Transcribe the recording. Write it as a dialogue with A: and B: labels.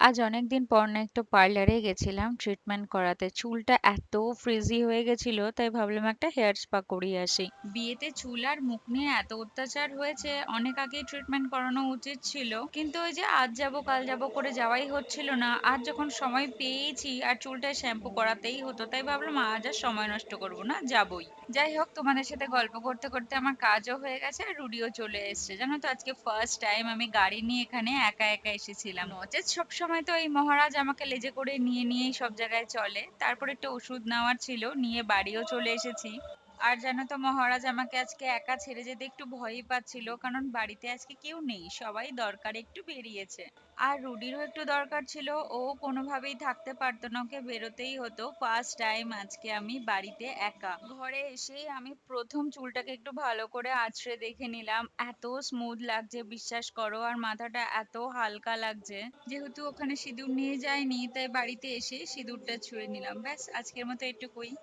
A: আজ অনেকদিন পর না একটু পার্লারে গেছিলাম ট্রিটমেন্ট করাতে। চুলটা এত ফ্রিজি হয়ে গেছিল, তাই ভাবলাম একটা হেয়ার স্পা করিয়ে আসি। বিয়েতে চুল আর মুখ নিয়ে এত অত্যাচার হয়েছে, অনেক আগেই ট্রিটমেন্ট করানো উচিত ছিল, কিন্তু ওই যে আজ যাব কাল যাব করে যাওয়াই হচ্ছিল না। আজ যখন সময় পেয়েছি আর চুলটা শ্যাম্পু করাতেই হতো, তাই ভাবলাম আজ আর সময় নষ্ট করব না, যাবই। যাই হোক, তোমাদের সাথে গল্প করতে করতে আমার কাজও হয়ে গেছে আর রুডিও চলে এসেছে। জানো তো, আজকে ফার্স্ট টাইম আমি গাড়ি নিয়ে এখানে একা একা এসেছিলাম। নচেত সব সময় তো এই মহারাজ আমাকে লেজে করে নিয়ে নিয়েই সব জায়গায় চলে। তারপর একটু ওষুধ নেওয়ার ছিল, নিয়ে বাড়িও চলে এসেছি। আর জানো তো, মহারাজ আমাকে আজকে একা ছেড়ে যেতে একটু ভয়ই পাচ্ছিল, কারণ বাড়িতে আজকে কেউ নেই, সবাই দরকারে একটু বেরিয়েছে। আর রুডিরও একটু দরকার ছিল, ও কোনোভাবেই থাকতে পারতো না, ওকে বেরোতেই হতো। ফার্স্ট টাইম আজকে আমি বাড়িতে একা। ঘরে এসেই আমি প্রথম চুলটাকে একটু ভালো করে আঁচড়ে দেখে নিলাম, এত স্মুথ লাগছে বিশ্বাস করো। আর মাথাটা এত হালকা লাগছে। যেহেতু ওখানে সিঁদুর নিয়ে যাইনি, তাই বাড়িতে এসে সিঁদুরটা ছুঁয়ে নিলাম। ব্যাস, আজকের মতো এটুকুই।